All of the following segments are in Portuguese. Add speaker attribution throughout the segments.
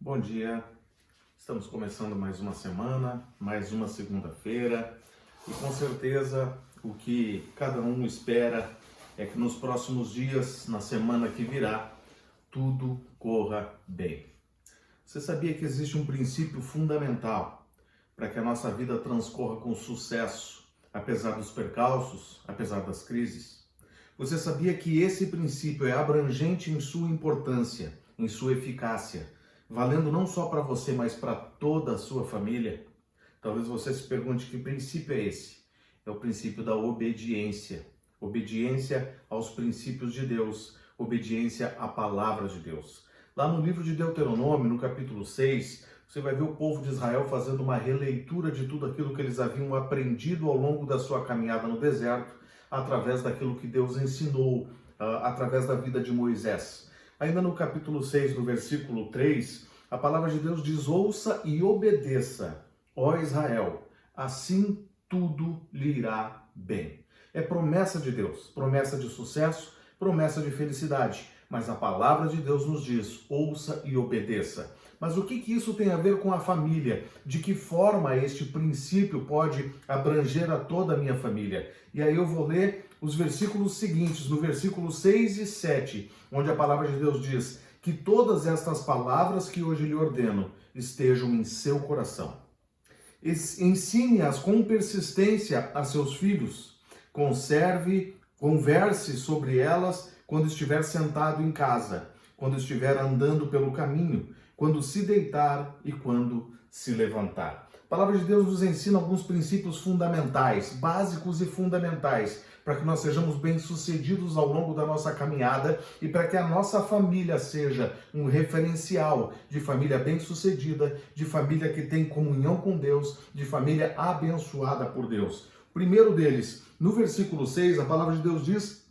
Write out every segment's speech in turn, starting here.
Speaker 1: Bom dia, estamos começando mais uma semana, mais uma segunda-feira e com certeza o que cada um espera é que nos próximos dias, na semana que virá, tudo corra bem. Você sabia que existe um princípio fundamental para que a nossa vida transcorra com sucesso, apesar dos percalços, apesar das crises? Você sabia que esse princípio é abrangente em sua importância, em sua eficácia, valendo não só para você, mas para toda a sua família? Talvez você se pergunte que princípio é esse? É o princípio da obediência. Obediência aos princípios de Deus, obediência à palavra de Deus. Lá no livro de Deuteronômio, no capítulo 6, você vai ver o povo de Israel fazendo uma releitura de tudo aquilo que eles haviam aprendido ao longo da sua caminhada no deserto, através daquilo que Deus ensinou, através da vida de Moisés. Ainda no capítulo 6, no versículo 3, a palavra de Deus diz: ouça e obedeça, ó Israel, assim tudo lhe irá bem. É promessa de Deus, promessa de sucesso, promessa de felicidade. Mas a palavra de Deus nos diz: ouça e obedeça. Mas o que isso tem a ver com a família? De que forma este princípio pode abranger a toda a minha família? E aí eu vou ler os versículos seguintes, no versículo 6 e 7, onde a palavra de Deus diz: que todas estas palavras que hoje lhe ordeno estejam em seu coração. Ensine-as com persistência a seus filhos. Converse sobre elas quando estiver sentado em casa, quando estiver andando pelo caminho, quando se deitar e quando se levantar. A palavra de Deus nos ensina alguns princípios fundamentais, básicos e fundamentais, para que nós sejamos bem-sucedidos ao longo da nossa caminhada e para que a nossa família seja um referencial de família bem-sucedida, de família que tem comunhão com Deus, de família abençoada por Deus. O primeiro deles, no versículo 6, a palavra de Deus diz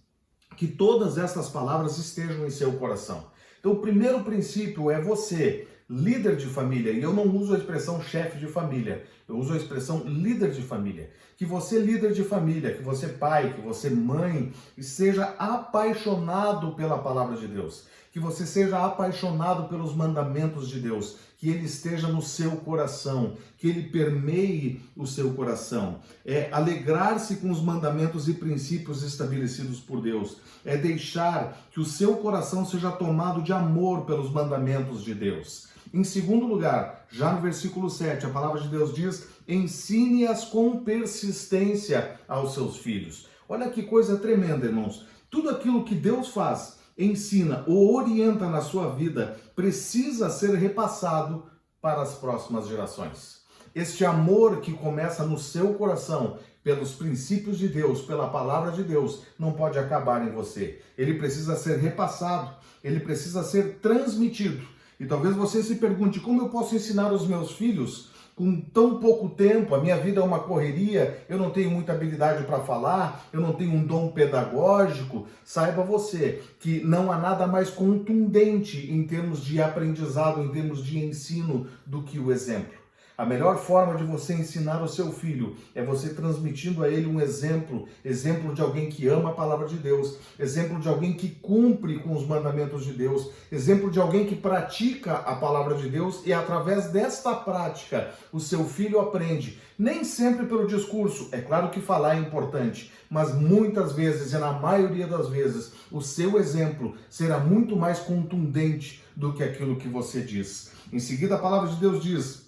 Speaker 1: que todas essas palavras estejam em seu coração. Então, o primeiro princípio é você, líder de família, e eu não uso a expressão chefe de família, eu uso a expressão líder de família. Que você, líder de família, que você pai, que você mãe, seja apaixonado pela palavra de Deus. Que você seja apaixonado pelos mandamentos de Deus, que ele esteja no seu coração, que ele permeie o seu coração. É alegrar-se com os mandamentos e princípios estabelecidos por Deus. É deixar que o seu coração seja tomado de amor pelos mandamentos de Deus. Em segundo lugar, já no versículo 7, a palavra de Deus diz: ensine-as com persistência aos seus filhos. Olha que coisa tremenda, irmãos. Tudo aquilo que Deus faz, ensina ou orienta na sua vida, precisa ser repassado para as próximas gerações. Este amor que começa no seu coração, pelos princípios de Deus, pela palavra de Deus, não pode acabar em você. Ele precisa ser repassado, ele precisa ser transmitido. E talvez você se pergunte: como eu posso ensinar os meus filhos com tão pouco tempo? A minha vida é uma correria, eu não tenho muita habilidade para falar, eu não tenho um dom pedagógico. Saiba você que não há nada mais contundente em termos de aprendizado, em termos de ensino, do que o exemplo. A melhor forma de você ensinar o seu filho é você transmitindo a ele um exemplo de alguém que ama a palavra de Deus, exemplo de alguém que cumpre com os mandamentos de Deus, exemplo de alguém que pratica a palavra de Deus, e através desta prática o seu filho aprende. Nem sempre pelo discurso, é claro que falar é importante, mas muitas vezes, e na maioria das vezes, o seu exemplo será muito mais contundente do que aquilo que você diz. Em seguida, a palavra de Deus diz: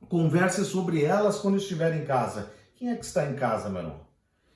Speaker 1: converse sobre elas quando estiver em casa. Quem é que está em casa, meu irmão?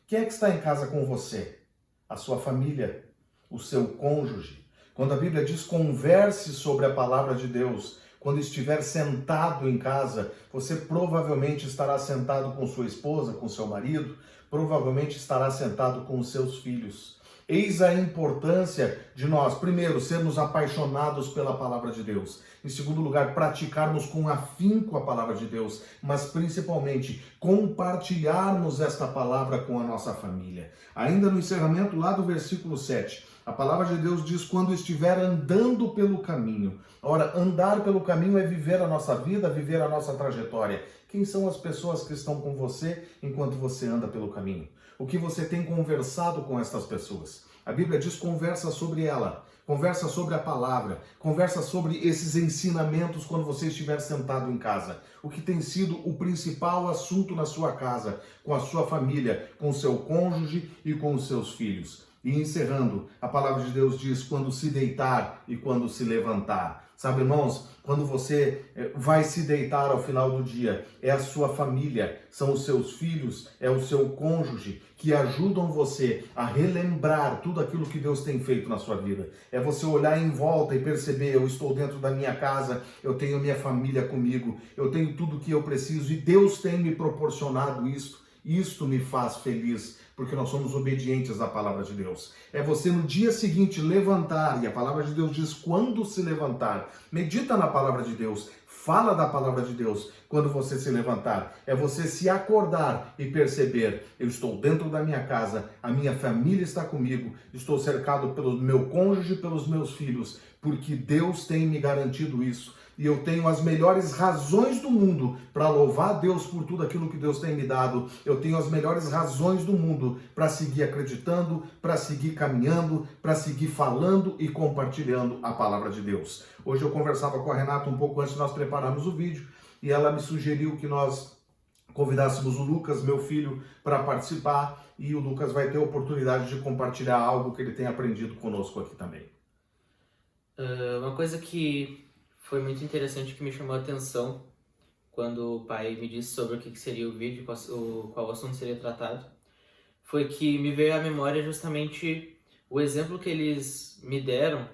Speaker 1: Quem é que está em casa com você? A sua família, o seu cônjuge. Quando a Bíblia diz converse sobre a palavra de Deus, quando estiver sentado em casa, você provavelmente estará sentado com sua esposa, com seu marido, provavelmente estará sentado com os seus filhos. Eis a importância de nós, primeiro, sermos apaixonados pela palavra de Deus. Em segundo lugar, praticarmos com afinco a palavra de Deus, mas principalmente compartilharmos esta palavra com a nossa família. Ainda no encerramento lá do versículo 7, a palavra de Deus diz: quando estiver andando pelo caminho. Ora, andar pelo caminho é viver a nossa vida, viver a nossa trajetória. Quem são as pessoas que estão com você enquanto você anda pelo caminho? O que você tem conversado com estas pessoas? A Bíblia diz: conversa sobre ela. conversa sobre a palavra, conversa sobre esses ensinamentos quando você estiver sentado em casa. O que tem sido o principal assunto na sua casa, com a sua família, com o seu cônjuge e com os seus filhos. E encerrando, a palavra de Deus diz quando se deitar e quando se levantar. Sabe, irmãos, quando você vai se deitar ao final do dia, é a sua família, são os seus filhos, é o seu cônjuge que ajudam você a relembrar tudo aquilo que Deus tem feito na sua vida. É você olhar em volta e perceber, eu estou dentro da minha casa, eu tenho minha família comigo, eu tenho tudo o que eu preciso e Deus tem me proporcionado isso. Isto me faz feliz, porque nós somos obedientes à palavra de Deus. É você no dia seguinte levantar, e a palavra de Deus diz quando se levantar. Medita na palavra de Deus, fala da palavra de Deus quando você se levantar. É você se acordar e perceber, eu estou dentro da minha casa, a minha família está comigo, estou cercado pelo meu cônjuge e pelos meus filhos, porque Deus tem me garantido isso. E eu tenho as melhores razões do mundo para louvar a Deus por tudo aquilo que Deus tem me dado. Eu tenho as melhores razões do mundo para seguir acreditando, para seguir caminhando, para seguir falando e compartilhando a palavra de Deus. Hoje eu conversava com a Renata um pouco antes de nós prepararmos o vídeo e ela me sugeriu que nós convidássemos o Lucas, meu filho, para participar, e o Lucas vai ter a oportunidade de compartilhar algo que ele tem aprendido conosco aqui também.
Speaker 2: Uma coisa que foi muito interessante, que me chamou a atenção quando o pai me disse sobre o que seria o vídeo, qual assunto seria tratado, foi que me veio à memória justamente o exemplo que eles me deram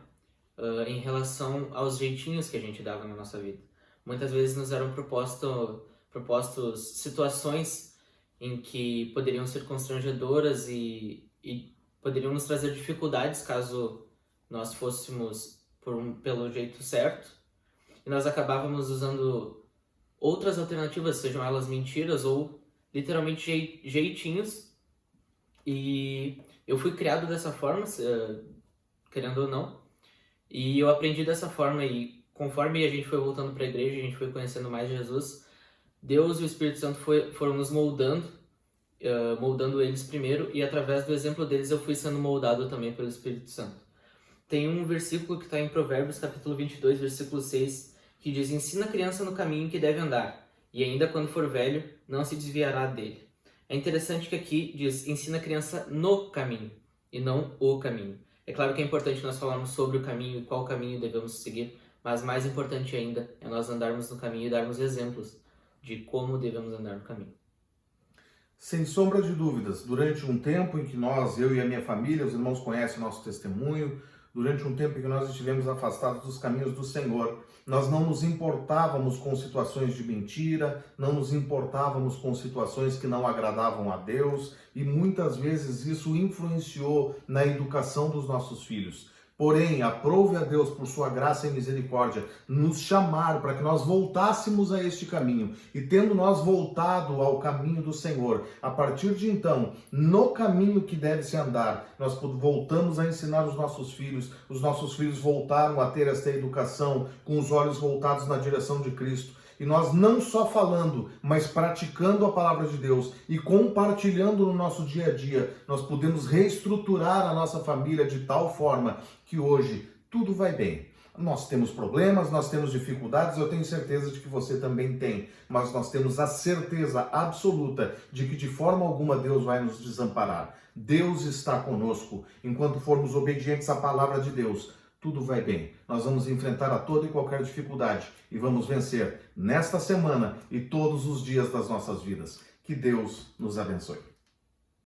Speaker 2: em relação aos jeitinhos que a gente dava na nossa vida. Muitas vezes nos eram propostos situações em que poderiam ser constrangedoras e poderiam nos trazer dificuldades caso nós fôssemos pelo jeito certo. E nós acabávamos usando outras alternativas, sejam elas mentiras ou literalmente jeitinhos. E eu fui criado dessa forma, querendo ou não, e eu aprendi dessa forma. E conforme a gente foi voltando para a igreja, a gente foi conhecendo mais Jesus, Deus e o Espírito Santo foram nos moldando, moldando eles primeiro, e através do exemplo deles eu fui sendo moldado também pelo Espírito Santo. Tem um versículo que está em Provérbios, capítulo 22, versículo 6, que diz: ensina a criança no caminho que deve andar, e ainda quando for velho, não se desviará dele. É interessante que aqui diz: ensina a criança no caminho, e não o caminho. É claro que é importante nós falarmos sobre o caminho e qual caminho devemos seguir, mas mais importante ainda é nós andarmos no caminho e darmos exemplos de como devemos andar no caminho.
Speaker 1: Sem sombra de dúvidas, durante um tempo em que eu e a minha família, os irmãos conhecem o nosso testemunho, durante um tempo em que nós estivemos afastados dos caminhos do Senhor, nós não nos importávamos com situações de mentira, não nos importávamos com situações que não agradavam a Deus, e muitas vezes isso influenciou na educação dos nossos filhos. Porém, aprove a Deus, por sua graça e misericórdia, nos chamar para que nós voltássemos a este caminho. E tendo nós voltado ao caminho do Senhor, a partir de então, no caminho que deve se andar, nós voltamos a ensinar os nossos filhos voltaram a ter esta educação com os olhos voltados na direção de Cristo. E nós não só falando, mas praticando a palavra de Deus e compartilhando no nosso dia a dia, nós podemos reestruturar a nossa família de tal forma que hoje tudo vai bem. Nós temos problemas, nós temos dificuldades, eu tenho certeza de que você também tem, mas nós temos a certeza absoluta de que de forma alguma Deus vai nos desamparar. Deus está conosco. Enquanto formos obedientes à palavra de Deus, tudo vai bem. Nós vamos enfrentar a toda e qualquer dificuldade e vamos vencer nesta semana e todos os dias das nossas vidas. Que Deus nos abençoe.